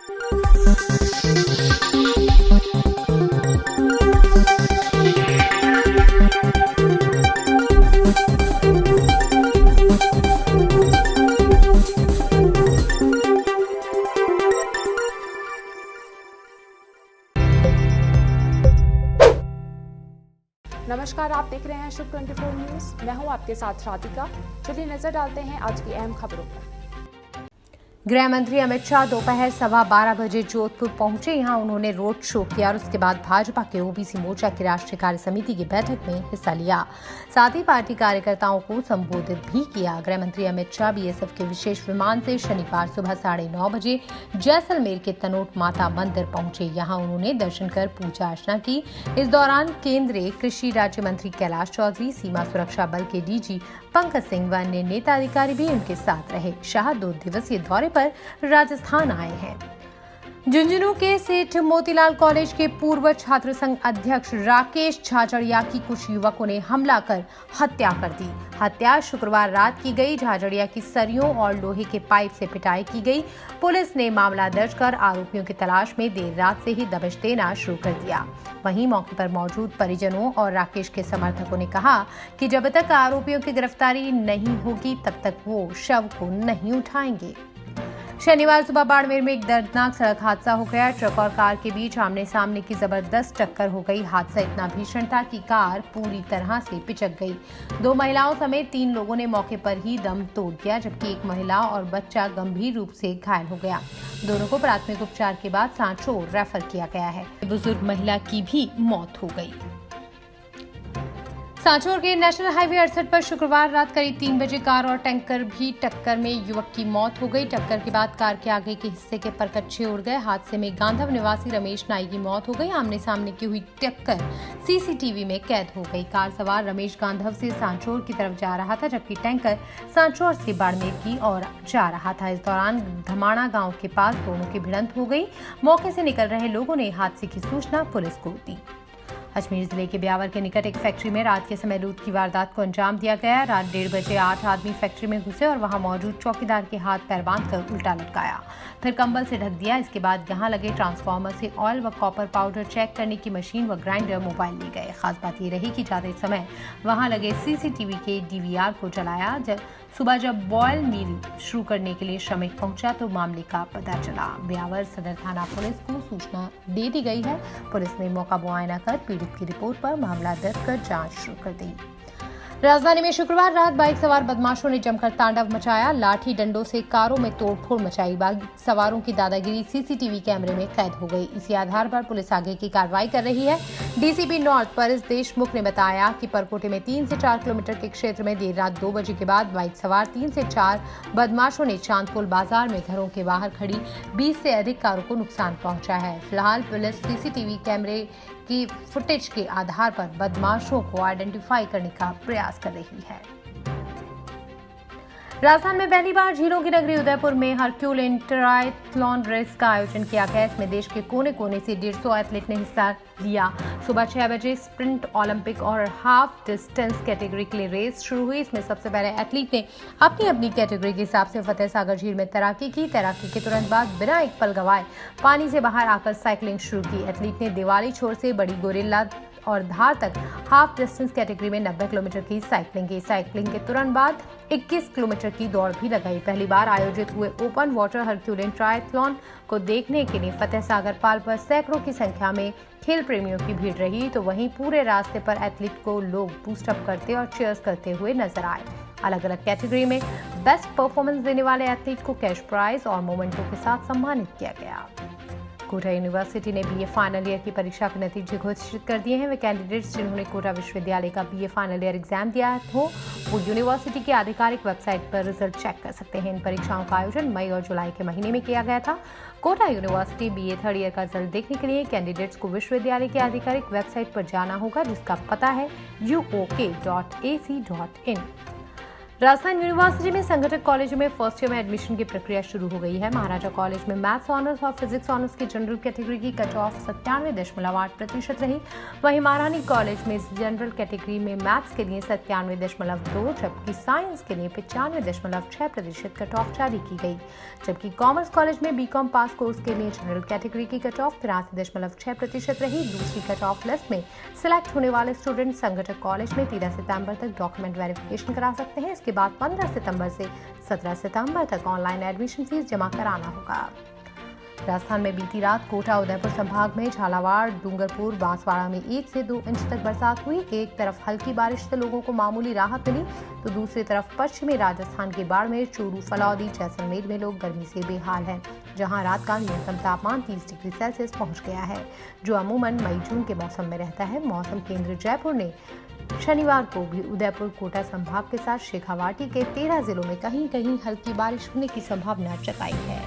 नमस्कार, आप देख रहे हैं शुभ 24 न्यूज। मैं हूं आपके साथ राधिका। चलिए नजर डालते हैं आज की अहम खबरों पर। गृह मंत्री अमित शाह दोपहर 12:15 बजे जोधपुर पहुंचे। यहां उन्होंने रोड शो किया और उसके बाद भाजपा के ओबीसी मोर्चा की राष्ट्रीय कार्य समिति की बैठक में हिस्सा लिया। साथ ही पार्टी कार्यकर्ताओं को संबोधित भी किया। गृह मंत्री अमित शाह बीएसएफ के विशेष विमान से शनिवार सुबह 9:30 बजे जैसलमेर के तनोट माता मंदिर पहुंचे। यहां उन्होंने दर्शन कर पूजा अर्चना की। इस दौरान केंद्रीय कृषि राज्य मंत्री कैलाश चौधरी, सीमा सुरक्षा बल के डीजी पंकज सिंह व अन्य नेता अधिकारी भी उनके साथ रहे। शाह 2 दिवसीय दौरे पर राजस्थान आए हैं। झुंझुनू के सेठ मोतीलाल कॉलेज के पूर्व छात्र संघ अध्यक्ष राकेश झाझड़िया की कुछ युवकों ने हमला कर हत्या कर दी। हत्या शुक्रवार रात की गई। झाझड़िया की सरियों और लोहे के पाइप से पिटाई की गई। पुलिस ने मामला दर्ज कर आरोपियों की तलाश में देर रात से ही दबिश देना शुरू कर दिया। वहीं मौके पर मौजूद परिजनों और राकेश के समर्थकों ने कहा कि जब तक आरोपियों की गिरफ्तारी नहीं होगी तब तक वो शव को नहीं उठाएंगे। शनिवार सुबह बाड़मेर में एक दर्दनाक सड़क हादसा हो गया। ट्रक और कार के बीच आमने सामने की जबरदस्त टक्कर हो गई। हादसा इतना भीषण था कि कार पूरी तरह से पिचक गई। 2 महिलाओं समेत 3 लोगों ने मौके पर ही दम तोड़ दिया, जबकि एक महिला और बच्चा गंभीर रूप से घायल हो गया। दोनों को प्राथमिक उपचार के बाद सांचौर रेफर किया गया है। बुजुर्ग महिला की भी मौत हो गई। सांचौर के नेशनल हाईवे 68 पर शुक्रवार रात करीब 3 बजे कार और टैंकर भी टक्कर में युवक की मौत हो गई। टक्कर के बाद कार के आगे के हिस्से के परकच्चे उड़ गए। हादसे में गांधव निवासी रमेश नाई की मौत हो गई। आमने सामने की हुई टक्कर सीसीटीवी में कैद हो गई। कार सवार रमेश गांधव से सांचौर की तरफ जा रहा था, जबकि टैंकर सांचौर से बाड़मेर की ओर जा रहा था। इस दौरान धमाणा गांव के पास दोनों की भिड़ंत हो गई। मौके से निकल रहे लोगों ने हादसे की सूचना पुलिस को दी। अजमेर जिले के ब्यावर के निकट एक फैक्ट्री में रात के समय लूट की वारदात को अंजाम दिया गया। रात 1:30 बजे 8 आदमी फैक्ट्री में घुसे और वहां मौजूद चौकीदार के हाथ पैर बांधकर उल्टा लटकाया, फिर कंबल से ढक दिया। इसके बाद यहां लगे ट्रांसफार्मर से ऑयल व कॉपर पाउडर चेक करने की मशीन व ग्राइंडर, मोबाइल ले गए। खास बात ये रही कि जाते समय वहां लगे सीसीटीवी के डीवीआर को जलाया। सुबह जब बॉयल मिल शुरू करने के लिए श्रमिक पहुंचा तो मामले का पता चला। ब्यावर सदर थाना पुलिस को सूचना दे दी गई है। पुलिस ने मौका मुआयना कर पीड़ित की रिपोर्ट पर मामला दर्ज कर जांच शुरू कर दी। राजधानी में शुक्रवार रात बाइक सवार बदमाशों ने जमकर तांडव मचाया। लाठी डंडों से कारों में तोड़फोड़ मचाई। बाइक सवारों की दादागिरी सीसीटीवी कैमरे में कैद हो गई। इसी आधार पर पुलिस आगे की कार्रवाई कर रही है। डीसीपी नॉर्थ परेश देशमुख ने बताया कि परकोटे में 3 से 4 किलोमीटर के क्षेत्र में देर रात 2 बजे के बाद बाइक सवार 3 से 4 बदमाशों ने चांदपुल बाजार में घरों के बाहर खड़ी 20 से अधिक कारों को नुकसान पहुंचा है। फिलहाल पुलिस सीसीटीवी कैमरे की फुटेज के आधार पर बदमाशों को आइडेंटिफाई करने का प्रयास कर रही है। राजस्थान में पहली बार झीलों की नगरी उदयपुर में हरक्यूलिन ट्रायथलॉन रेस का आयोजन किया गया। इसमें देश के कोने कोने से 150 एथलीट ने हिस्सा लिया। सुबह 6 बजे स्प्रिंट, ओलंपिक और हाफ डिस्टेंस कैटेगरी के लिए रेस शुरू हुई। इसमें सबसे पहले एथलीट ने अपनी अपनी कैटेगरी के हिसाब से फतेह सागर झील में तैराकी की। तैराकी के तुरंत बाद बिना एक पल गवाए पानी से बाहर आकर साइकिलिंग शुरू की। एथलीट ने दिवाली छोर से बड़ी गोरिल्ला और धार तक हाफ डिस्टेंस कैटेगरी में 90 किलोमीटर की साइकिलिंग की। साइकिलिंग के तुरंत बाद 21 किलोमीटर की दौड़ भी लगाई। पहली बार आयोजित हुए ओपन वाटर हरक्यूलिन ट्रायथलॉन को देखने के लिए फतेह सागर पाल पर सैकड़ों की संख्या में खेल प्रेमियों की भीड़ रही। तो वहीं पूरे रास्ते पर एथलीट को लोग बूस्टअप करते और चीयर्स करते हुए नजर आए। अलग अलग कैटेगरी में बेस्ट परफॉर्मेंस देने वाले एथलीट को कैश प्राइज और मोमेंटों के साथ सम्मानित किया गया। कोटा यूनिवर्सिटी ने बीए फाइनल ईयर की परीक्षा के नतीजे घोषित कर दिए हैं। वे कैंडिडेट्स जिन्होंने कोटा विश्वविद्यालय का बीए फाइनल ईयर एग्जाम दिया हो वो यूनिवर्सिटी की आधिकारिक वेबसाइट पर रिजल्ट चेक कर सकते हैं। इन परीक्षाओं का आयोजन मई और जुलाई के महीने में किया गया था। Kota university BA 3rd year का रिजल्ट देखने के लिए कैंडिडेट्स को विश्वविद्यालय की आधिकारिक वेबसाइट पर जाना होगा, जिसका पता है uok.ac.in। राजस्थान यूनिवर्सिटी में संगठक कॉलेज में फर्स्ट ईयर में एडमिशन की प्रक्रिया शुरू हो गई है। महाराजा कॉलेज में मैथ्स ऑनर्स और फिजिक्स ऑनर्स की जनरल कैटेगरी की कट ऑफ 97.8% रही। वहीं महारानी कॉलेज में जनरल कैटेगरी में मैथ्स के लिए 97.2, जबकि साइंस के लिए 95.6% कट ऑफ जारी की गई। जबकि कॉमर्स कॉलेज में बीकॉम पास कोर्स के लिए जनरल कैटेगरी की कट ऑफ 83.6% रही। दूसरी कट ऑफ लिस्ट में सिलेक्ट होने वाले स्टूडेंट संगठक कॉलेज में 13 सितंबर तक डॉक्यूमेंट वेरिफिकेशन करा सकते हैं। इसके बाद 15 सितंबर से 17 सितंबर तक ऑनलाइन एडमिशन फीस जमा कराना होगा। राजस्थान में बीती रात कोटा उदयपुर संभाग में झालावाड़, डूंगरपुर, बांसवाड़ा में 1 से 2 इंच तक बरसात हुई। एक तरफ हल्की बारिश से लोगों को मामूली राहत मिली तो दूसरी तरफ पश्चिमी राजस्थान के बाड़मेर, चूरू, फलौदी, जैसलमेर में लोग गर्मी से बेहाल हैं, जहां रात का न्यूनतम तापमान 30 डिग्री सेल्सियस पहुंच गया है, जो अमूमन मई जून के मौसम में रहता है। मौसम केंद्र जयपुर ने शनिवार को भी उदयपुर, कोटा संभाग के साथ शेखावाटी के 13 जिलों में कहीं कहीं हल्की बारिश होने की संभावना जताई है।